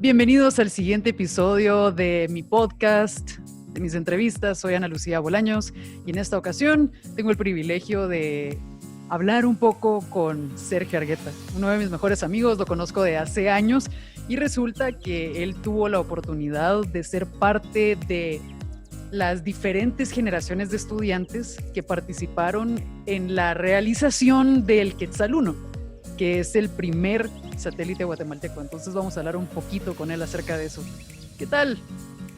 Bienvenidos al siguiente episodio de mi podcast, de mis entrevistas. Soy Ana Lucía Bolaños y en esta ocasión tengo el privilegio de hablar un poco con Sergio Argueta, uno de mis mejores amigos. Lo conozco de hace años y resulta que él tuvo la oportunidad de ser parte de las diferentes generaciones de estudiantes que participaron en la realización del Quetzal 1, que es el primer satélite guatemalteco. Entonces vamos a hablar un poquito con él acerca de eso. ¿Qué tal,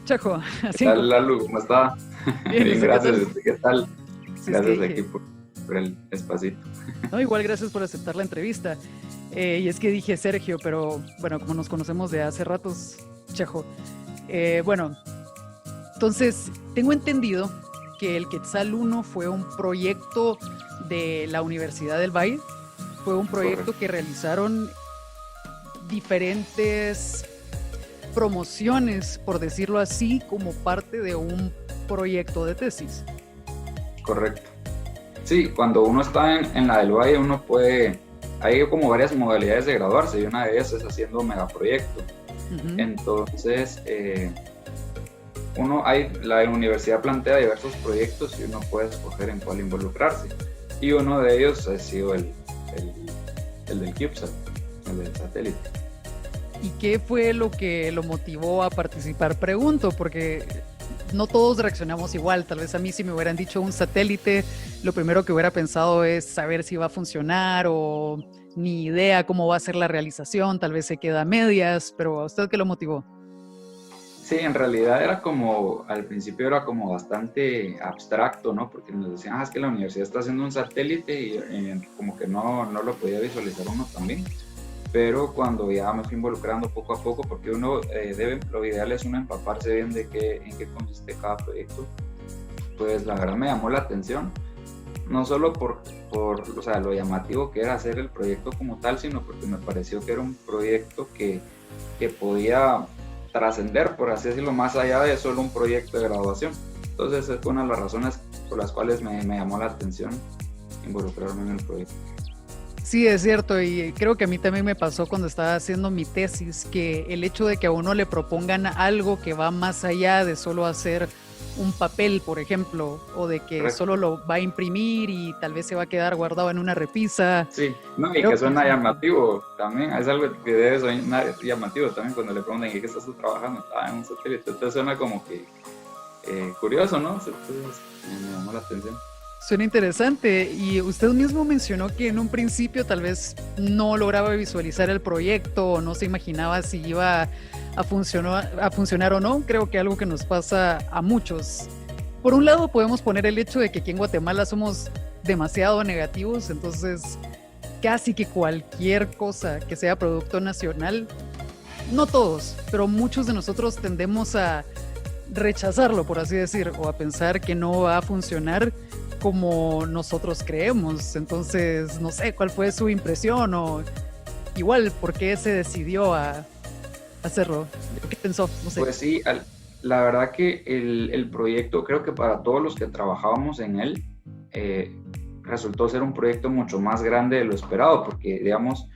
Chajo? ¿Qué tal, Lalu? ¿Cómo está? Bien, gracias. ¿Qué tal? Sí, gracias aquí por el espacito. No, igual gracias por aceptar la entrevista. Y es que dije Sergio, pero bueno, como nos conocemos de hace ratos, Chajo. Bueno, entonces tengo entendido que el Quetzal 1 fue un proyecto de la Universidad del Valle. Fue un proyecto que realizaron diferentes promociones, por decirlo así, como parte de un proyecto de tesis. Correcto. Sí, cuando uno está en la del Valle, uno puede... Hay como varias modalidades de graduarse y una de ellas es haciendo megaproyecto. Entonces, la universidad plantea diversos proyectos y uno puede escoger en cuál involucrarse. Y uno de ellos ha sido el del CubeSat, el del satélite. ¿Y qué fue lo que lo motivó a participar? Pregunto, porque no todos reaccionamos igual. Tal vez a mí si me hubieran dicho un satélite, lo primero que hubiera pensado es saber si va a funcionar o ni idea cómo va a ser la realización. Tal vez se queda a medias, pero ¿a usted qué lo motivó? Sí, en realidad al principio era como bastante abstracto, ¿no? Porque nos decían, es que la universidad está haciendo un satélite y como que no lo podía visualizar uno también. Pero cuando ya me fui involucrando poco a poco, porque lo ideal es uno empaparse bien de en qué consiste cada proyecto, pues la verdad me llamó la atención, no solo por lo llamativo que era hacer el proyecto como tal, sino porque me pareció que era un proyecto que podía trascender, por así decirlo, más allá de solo un proyecto de graduación. Entonces es una de las razones por las cuales me llamó la atención involucrarme en el proyecto. Sí, es cierto, y creo que a mí también me pasó cuando estaba haciendo mi tesis, que el hecho de que a uno le propongan algo que va más allá de solo hacer un papel, por ejemplo, o de que Correcto. solo lo va a imprimir y tal vez se va a quedar guardado en una repisa. Sí, no, y que suena llamativo también, es algo que debe sonar llamativo también cuando le preguntan ¿en qué estás trabajando? En un satélite, entonces suena como que curioso, ¿no? Entonces me llamó la atención. Suena interesante, y usted mismo mencionó que en un principio tal vez no lograba visualizar el proyecto o no se imaginaba si iba a funcionar o no. Creo que algo que nos pasa a muchos. Por un lado podemos poner el hecho de que aquí en Guatemala somos demasiado negativos, entonces casi que cualquier cosa que sea producto nacional, no todos, pero muchos de nosotros tendemos a rechazarlo, por así decir, o a pensar que no va a funcionar como nosotros creemos. Entonces, no sé, ¿cuál fue su impresión? O igual, ¿por qué se decidió a hacerlo? ¿Qué pensó? No sé. Pues sí, la verdad que el proyecto, creo que para todos los que trabajábamos en él, resultó ser un proyecto mucho más grande de lo esperado, porque, digamos,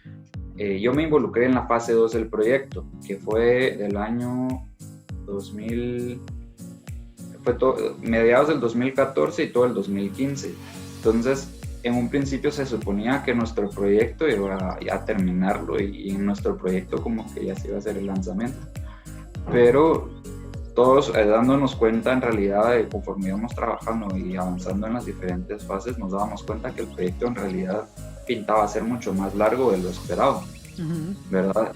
yo me involucré en la fase 2 del proyecto, que fue del año 2000... mediados del 2014 y todo el 2015. Entonces, en un principio se suponía que nuestro proyecto iba a terminarlo y en nuestro proyecto como que ya se iba a hacer el lanzamiento. Pero todos dándonos cuenta en realidad de conforme íbamos trabajando y avanzando en las diferentes fases, nos dábamos cuenta que el proyecto en realidad pintaba ser mucho más largo de lo esperado, ¿verdad?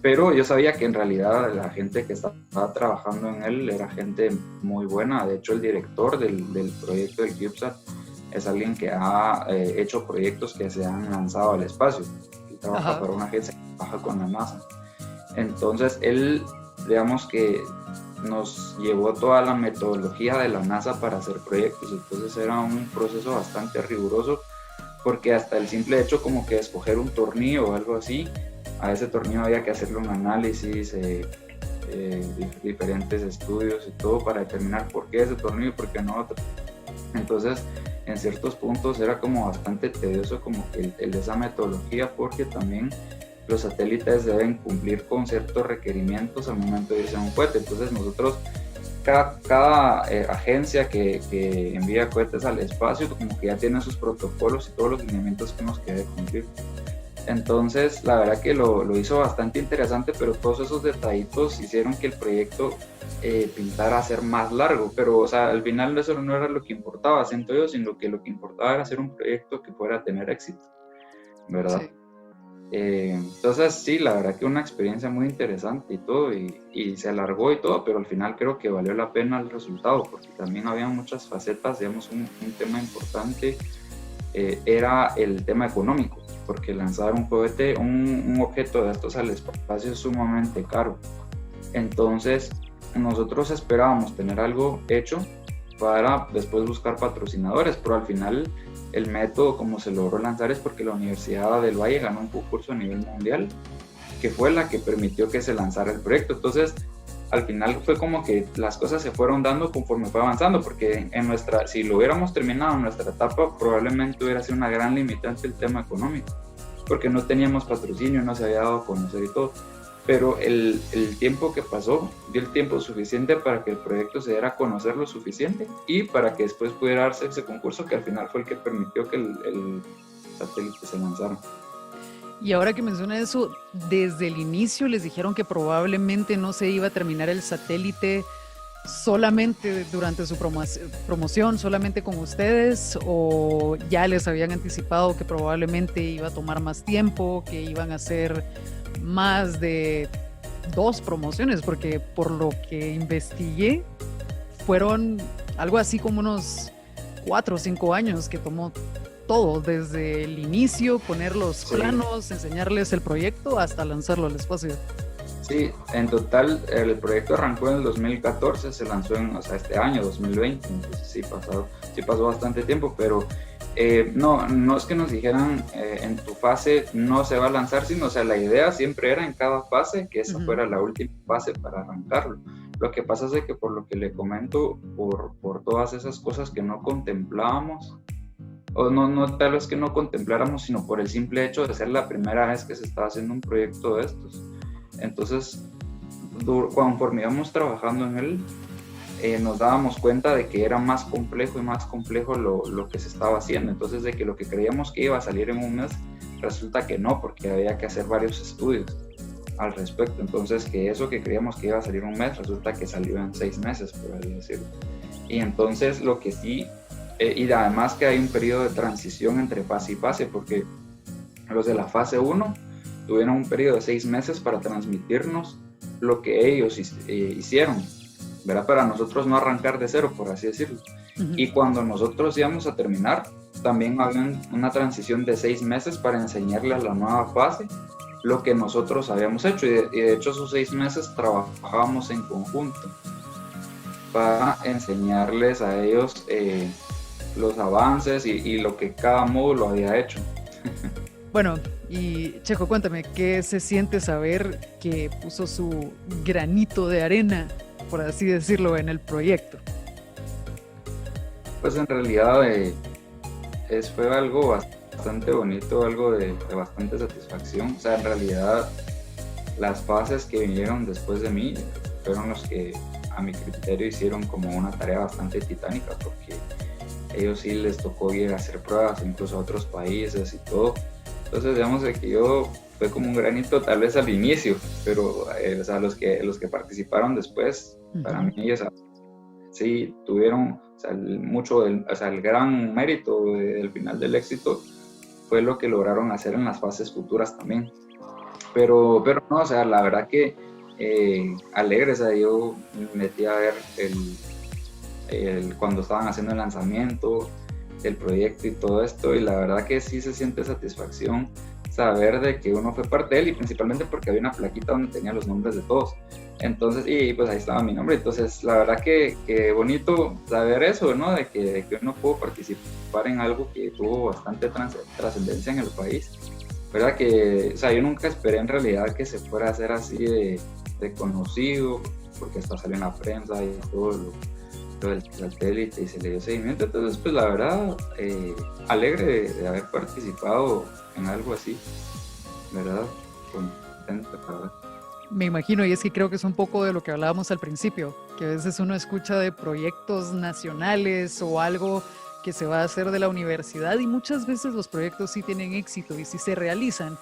Pero yo sabía que en realidad la gente que estaba trabajando en él era gente muy buena. De hecho, el director del proyecto del CubeSat es alguien que ha hecho proyectos que se han lanzado al espacio. Él trabaja para una agencia que trabaja con la NASA. Entonces, él, digamos que nos llevó toda la metodología de la NASA para hacer proyectos. Entonces, era un proceso bastante riguroso, porque hasta el simple hecho como que escoger un tornillo o algo así, a ese tornillo había que hacerle un análisis, diferentes estudios y todo para determinar por qué ese tornillo y por qué no otro. Entonces, en ciertos puntos era como bastante tedioso como que el de esa metodología, porque también los satélites deben cumplir con ciertos requerimientos al momento de irse a un cohete. Entonces nosotros, cada agencia que envía cohetes al espacio, como que ya tiene sus protocolos y todos los lineamientos que nos debe cumplir. Entonces, la verdad que lo hizo bastante interesante, pero todos esos detallitos hicieron que el proyecto pintara a ser más largo. Pero, o sea, al final eso no era lo que importaba, siento yo, sino que lo que importaba era hacer un proyecto que fuera a tener éxito, ¿verdad? Sí. Entonces, sí, la verdad que una experiencia muy interesante y todo, y se alargó y todo, pero al final creo que valió la pena el resultado, porque también había muchas facetas, digamos, un tema importante era el tema económico, porque lanzar un cohete, un objeto de estos al espacio es sumamente caro. Entonces, nosotros esperábamos tener algo hecho para después buscar patrocinadores, pero al final el método como se logró lanzar es porque la Universidad del Valle ganó un concurso a nivel mundial, que fue la que permitió que se lanzara el proyecto. Entonces, al final fue como que las cosas se fueron dando conforme fue avanzando, porque si lo hubiéramos terminado en nuestra etapa, probablemente hubiera sido una gran limitante el tema económico, porque no teníamos patrocinio, no se había dado a conocer y todo. Pero el tiempo que pasó dio el tiempo suficiente para que el proyecto se diera a conocer lo suficiente y para que después pudiera darse ese concurso que al final fue el que permitió que el satélite se lanzara. Y ahora que menciona eso, desde el inicio les dijeron que probablemente no se iba a terminar el satélite solamente durante su promoción, solamente con ustedes, o ya les habían anticipado que probablemente iba a tomar más tiempo, que iban a hacer más de 2 promociones, porque por lo que investigué fueron algo así como unos 4 o 5 años que tomó todo, desde el inicio, poner los planos, enseñarles el proyecto hasta lanzarlo al espacio. Sí, en total el proyecto arrancó en el 2014, se lanzó este año, 2020, entonces sí pasó bastante tiempo, pero no es que nos dijeran en tu fase no se va a lanzar, sino, o sea, la idea siempre era en cada fase que esa fuera la última fase para arrancarlo. Lo que pasa es que por lo que le comento, por todas esas cosas que no contemplábamos, o no tal vez que no contempláramos, sino por el simple hecho de ser la primera vez que se estaba haciendo un proyecto de estos. Entonces, conforme íbamos trabajando en él, nos dábamos cuenta de que era más complejo y más complejo lo que se estaba haciendo. Entonces, de que lo que creíamos que iba a salir en un mes, resulta que no, porque había que hacer varios estudios al respecto. Entonces, que eso que creíamos que iba a salir en un mes, resulta que salió en 6 meses, por así decirlo. Y entonces, lo que sí, y además que hay un periodo de transición entre fase y fase, porque los de la fase 1 tuvieron un periodo de 6 meses para transmitirnos lo que ellos hicieron, ¿verdad? Para nosotros no arrancar de cero, por así decirlo. Y cuando nosotros íbamos a terminar, también había una transición de 6 meses para enseñarle a la nueva fase lo que nosotros habíamos hecho. Y de hecho esos 6 meses trabajábamos en conjunto para enseñarles a ellos los avances y lo que cada módulo había hecho. Bueno, y Checo, cuéntame, ¿qué se siente saber que puso su granito de arena, por así decirlo, en el proyecto? Pues en realidad fue algo bastante bonito, algo de bastante satisfacción. O sea, en realidad las fases que vinieron después de mí fueron los que a mi criterio hicieron como una tarea bastante titánica, porque ellos sí les tocó ir a hacer pruebas incluso a otros países y todo. Entonces, digamos que fue como un granito tal vez al inicio, pero o sea, los que participaron después, para mí, o sea, sí tuvieron, o sea, el gran mérito del final del éxito fue lo que lograron hacer en las fases futuras también. Pero no, o sea, la verdad que alegre, o sea, yo me metí a ver cuando estaban haciendo el lanzamiento del proyecto y todo esto, y la verdad que sí se siente satisfacción saber de que uno fue parte de él, y principalmente porque había una plaquita donde tenía los nombres de todos. Entonces, y pues ahí estaba mi nombre. Entonces, la verdad que bonito saber eso, ¿no? De que uno pudo participar en algo que tuvo bastante trascendencia en el país. ¿Verdad? Que, o sea, yo nunca esperé en realidad que se fuera a hacer así de conocido, porque hasta salió en la prensa y todo lo del satélite y se le dio seguimiento. Entonces, pues la verdad, alegre de haber participado en algo así, ¿verdad? contento, ¿verdad? Me imagino, y es que creo que es un poco de lo que hablábamos al principio, que a veces uno escucha de proyectos nacionales o algo que se va a hacer de la universidad y muchas veces los proyectos sí tienen éxito y sí se realizan,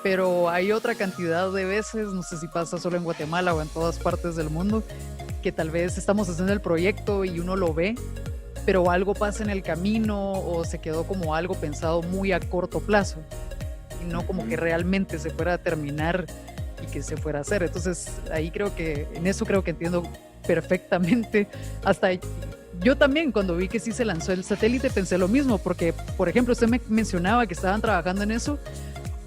pero hay otra cantidad de veces, no sé si pasa solo en Guatemala o en todas partes del mundo, que tal vez estamos haciendo el proyecto y uno lo ve, pero algo pasa en el camino o se quedó como algo pensado muy a corto plazo y no como que realmente se fuera a terminar y que se fuera a hacer. Entonces ahí creo que, en eso creo que entiendo perfectamente. Hasta yo también cuando vi que sí se lanzó el satélite pensé lo mismo, porque por ejemplo usted me mencionaba que estaban trabajando en eso,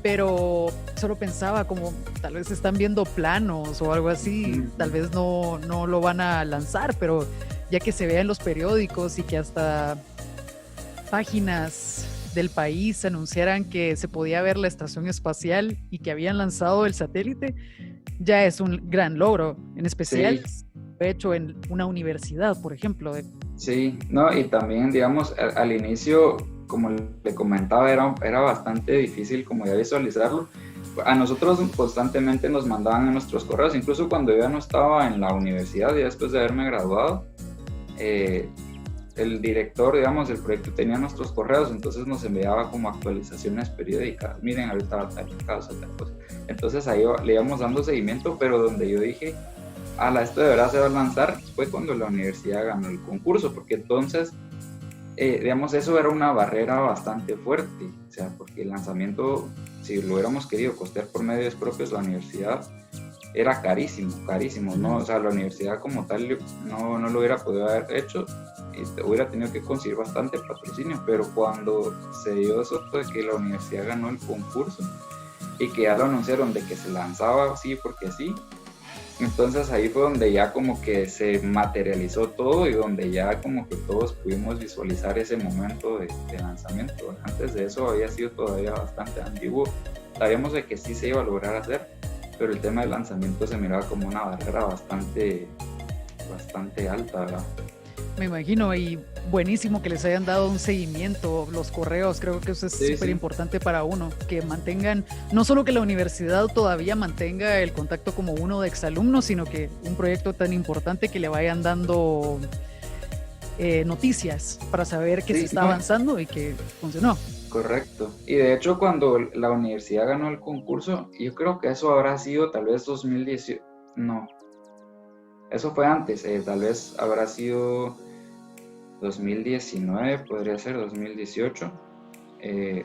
pero solo pensaba como tal vez están viendo planos o algo así, tal vez no lo van a lanzar, pero ya que se vea en los periódicos y que hasta páginas del país anunciaran que se podía ver la estación espacial y que habían lanzado el satélite, ya es un gran logro, en especial Sí, hecho en una universidad, por ejemplo. sí, no, y también, digamos, al inicio, como le comentaba, era bastante difícil como ya visualizarlo. A nosotros constantemente nos mandaban en nuestros correos, incluso cuando yo ya no estaba en la universidad, ya después de haberme graduado, el director, digamos, del proyecto tenía nuestros correos, entonces nos enviaba como actualizaciones periódicas. Miren, ahorita va tal cosa, tal cosa. Entonces ahí le íbamos dando seguimiento, pero donde yo dije, esto de verdad se va a lanzar, fue cuando la universidad ganó el concurso, porque entonces, digamos, eso era una barrera bastante fuerte, o sea, porque el lanzamiento, si lo hubiéramos querido costear por medios propios, la universidad era carísimo, carísimo, ¿no? O sea, la universidad como tal no lo hubiera podido haber hecho, hubiera tenido que conseguir bastante patrocinio, pero cuando se dio eso de que la universidad ganó el concurso y que ya lo anunciaron de que se lanzaba así porque sí, entonces ahí fue donde ya como que se materializó todo y donde ya como que todos pudimos visualizar ese momento de lanzamiento. Antes de eso había sido todavía bastante ambiguo, sabíamos de que sí se iba a lograr hacer, pero el tema del lanzamiento se miraba como una barrera bastante alta, ¿verdad? Me imagino, y buenísimo que les hayan dado un seguimiento, los correos, creo que eso es súper importante para uno, que mantengan, no solo que la universidad todavía mantenga el contacto como uno de exalumnos, sino que un proyecto tan importante que le vayan dando noticias para saber que se está avanzando y que funcionó. Correcto. Y de hecho cuando la universidad ganó el concurso, yo creo que eso habrá sido tal vez 2018, no, eso fue antes, tal vez habrá sido 2019, podría ser 2018.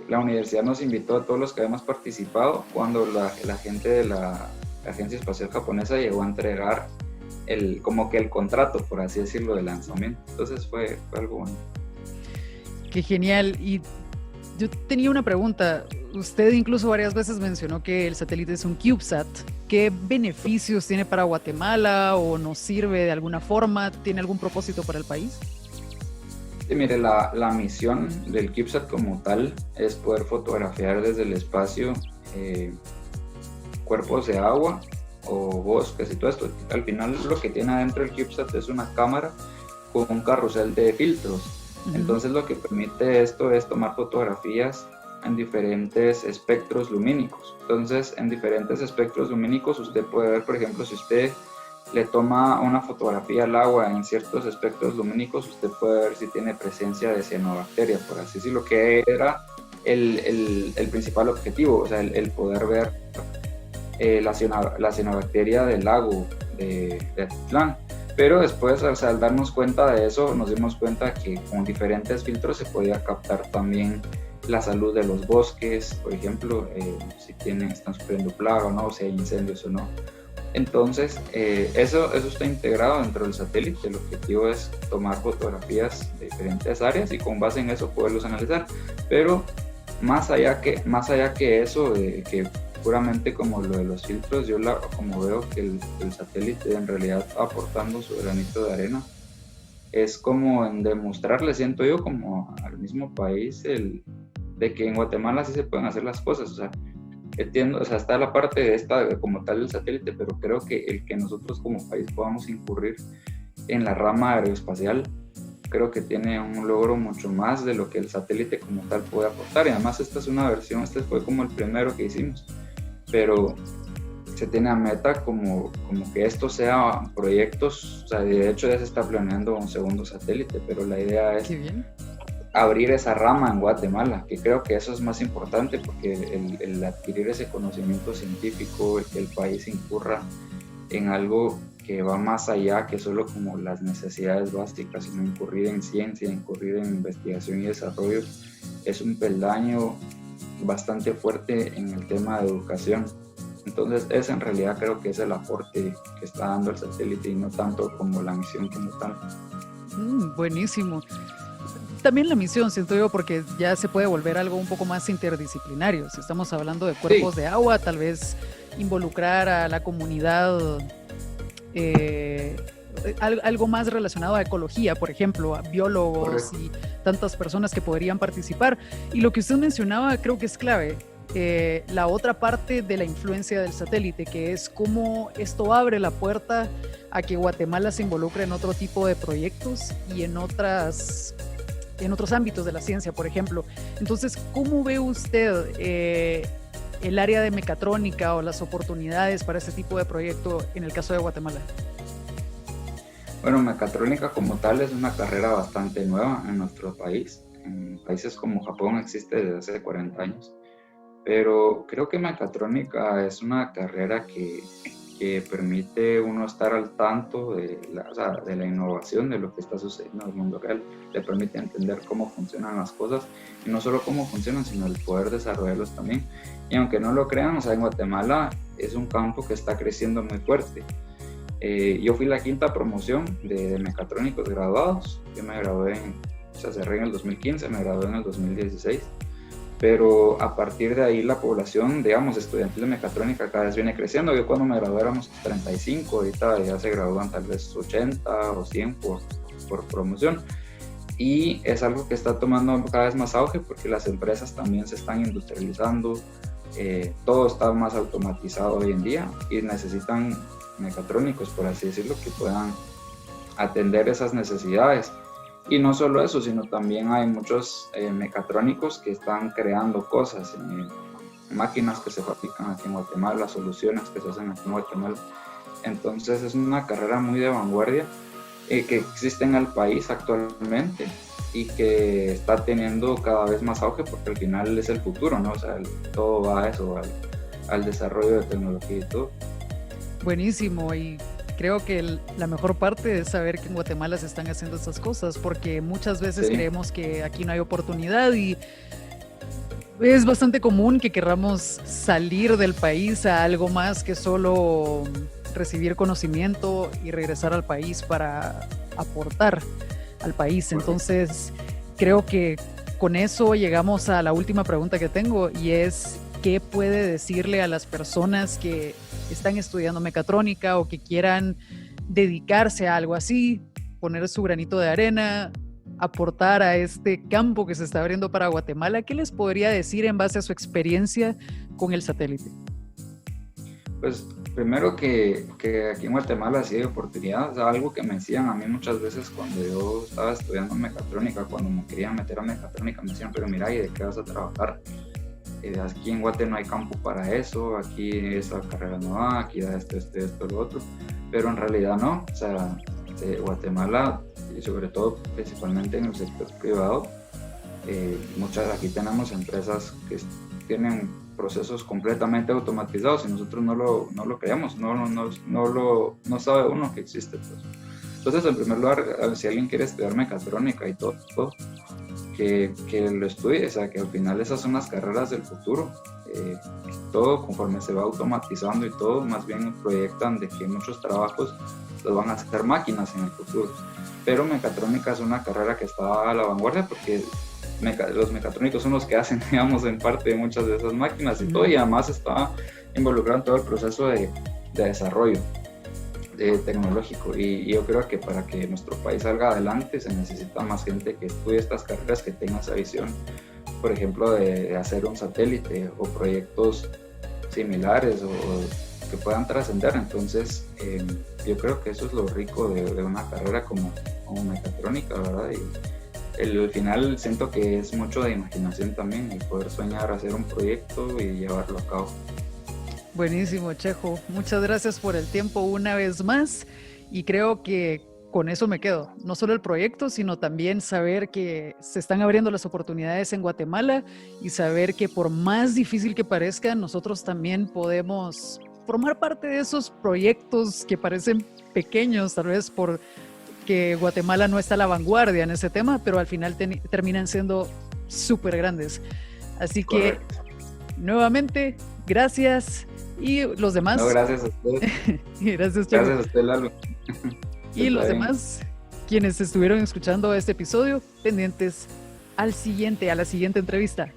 La universidad nos invitó a todos los que habíamos participado cuando la gente de la Agencia Espacial Japonesa llegó a entregar como que el contrato, por así decirlo, de lanzamiento. Entonces fue algo bueno. Qué genial. Y yo tenía una pregunta. Usted incluso varias veces mencionó que el satélite es un CubeSat. ¿Qué beneficios tiene para Guatemala o nos sirve de alguna forma? ¿Tiene algún propósito para el país? Sí, mire, la misión del CubeSat como tal es poder fotografiar desde el espacio cuerpos de agua o bosques y todo esto. Al final lo que tiene adentro el CubeSat es una cámara con un carrusel de filtros. Entonces lo que permite esto es tomar fotografías en diferentes espectros lumínicos. Entonces en diferentes espectros lumínicos usted puede ver, por ejemplo, si usted le toma una fotografía al agua en ciertos espectros lumínicos, usted puede ver si tiene presencia de cianobacteria, por así decirlo, que era el principal objetivo, o sea, el poder ver la cianobacteria del lago de Atitlán. Pero después, o sea, al darnos cuenta de eso, nos dimos cuenta que con diferentes filtros se podía captar también la salud de los bosques, por ejemplo, si están sufriendo plaga o no, si hay incendios o no. Entonces, eso está integrado dentro del satélite. El objetivo es tomar fotografías de diferentes áreas y con base en eso poderlos analizar. Pero más allá que eso, que puramente como lo de los filtros, yo como veo que el satélite en realidad está aportando su granito de arena, es como en demostrarle, siento yo, como al mismo país, de que en Guatemala sí se pueden hacer las cosas. O sea, entiendo, o sea, está la parte de esta como tal del satélite, pero creo que el que nosotros como país podamos incurrir en la rama aeroespacial, creo que tiene un logro mucho más de lo que el satélite como tal puede aportar. Y además esta es una versión, este fue como el primero que hicimos. pero se tiene a meta como que esto sea proyectos, o sea, de hecho ya se está planeando un segundo satélite, pero la idea es abrir esa rama en Guatemala, que creo que eso es más importante, porque el adquirir ese conocimiento científico, el que el país incurra en algo que va más allá que solo como las necesidades básicas, sino incurrir en ciencia, incurrir en investigación y desarrollo, es un peldaño bastante fuerte en el tema de educación. Entonces ese en realidad creo que es el aporte que está dando el satélite y no tanto como la misión como tal. Buenísimo. También la misión, siento yo, porque ya se puede volver algo un poco más interdisciplinario. Si estamos hablando de cuerpos de agua, tal vez involucrar a la comunidad, algo más relacionado a ecología, por ejemplo, a biólogos y tantas personas que podrían participar. Y lo que usted mencionaba creo que es clave. La otra parte de la influencia del satélite, que es cómo esto abre la puerta a que Guatemala se involucre en otro tipo de proyectos y en otros ámbitos de la ciencia, por ejemplo. Entonces, ¿cómo ve usted el área de mecatrónica o las oportunidades para este tipo de proyecto en el caso de Guatemala? Bueno, mecatrónica como tal es una carrera bastante nueva en nuestro país. En países como Japón existe desde hace 40 años. Pero creo que mecatrónica es una carrera que permite uno estar al tanto de la innovación, de lo que está sucediendo en el mundo real. Le permite entender cómo funcionan las cosas, y no solo cómo funcionan, sino el poder desarrollarlos también. Y aunque no lo crean, o sea, en Guatemala es un campo que está creciendo muy fuerte. Yo fui la 5ª promoción de mecatrónicos graduados. Yo me gradué cerré en el 2015, me gradué en el 2016. Pero a partir de ahí la población, digamos, estudiantil de mecatrónica cada vez viene creciendo. Yo cuando me gradué éramos 35, ahorita ya se gradúan tal vez 80 o 100 por promoción. Y es algo que está tomando cada vez más auge porque las empresas también se están industrializando, todo está más automatizado hoy en día y necesitan mecatrónicos, por así decirlo, que puedan atender esas necesidades. Y no solo eso, sino también hay muchos mecatrónicos que están creando cosas, máquinas que se fabrican aquí en Guatemala, soluciones que se hacen aquí en Guatemala. Entonces es una carrera muy de vanguardia que existe en el país actualmente y que está teniendo cada vez más auge porque al final es el futuro, ¿no? O sea, todo va a eso, al desarrollo de tecnología y todo. Buenísimo, y creo que la mejor parte es saber que en Guatemala se están haciendo estas cosas, porque muchas veces creemos que aquí no hay oportunidad y es bastante común que querramos salir del país a algo más que solo recibir conocimiento y regresar al país para aportar al país. Entonces, creo que con eso llegamos a la última pregunta que tengo, y es: ¿qué puede decirle a las personas que están estudiando mecatrónica o que quieran dedicarse a algo así, poner su granito de arena, aportar a este campo que se está abriendo para Guatemala? ¿Qué les podría decir en base a su experiencia con el satélite? Pues primero que aquí en Guatemala sí hay oportunidades. O sea, algo que me decían a mí muchas veces cuando yo estaba estudiando mecatrónica, cuando me quería meter a mecatrónica, me decían: pero mira, ¿y de qué vas a trabajar? Aquí en Guatemala no hay campo para eso, aquí esa carrera no va, aquí da esto, lo otro. Pero en realidad no. O sea, Guatemala, y sobre todo principalmente en el sector privado, aquí tenemos empresas que tienen procesos completamente automatizados y nosotros no lo creemos, no sabe uno que existe. Pues. Entonces, en primer lugar, si alguien quiere estudiar mecatrónica y todo que lo estudie, o sea, que al final esas son las carreras del futuro. Todo conforme se va automatizando y todo, más bien proyectan de que muchos trabajos los van a hacer máquinas en el futuro. Pero mecatrónica es una carrera que está a la vanguardia porque los mecatrónicos son los que hacen, digamos, en parte muchas de esas máquinas y todo, y además está involucrado en todo el proceso de desarrollo tecnológico. Y yo creo que para que nuestro país salga adelante se necesita más gente que estudie estas carreras, que tenga esa visión, por ejemplo, de hacer un satélite o proyectos similares o que puedan trascender. Entonces, yo creo que eso es lo rico de una carrera como mecatrónica, ¿verdad? Y al final siento que es mucho de imaginación también, y poder soñar, hacer un proyecto y llevarlo a cabo. Buenísimo, Chejo. Muchas gracias por el tiempo una vez más y creo que con eso me quedo. No solo el proyecto, sino también saber que se están abriendo las oportunidades en Guatemala y saber que por más difícil que parezca, nosotros también podemos formar parte de esos proyectos que parecen pequeños, tal vez porque Guatemala no está a la vanguardia en ese tema, pero al final terminan siendo súper grandes. Así que, Correcto. nuevamente, gracias. Y los demás. No, gracias a ustedes. Gracias, Checo. Gracias a usted, Lalo. Y los demás, quienes estuvieron escuchando este episodio, pendientes a la siguiente entrevista.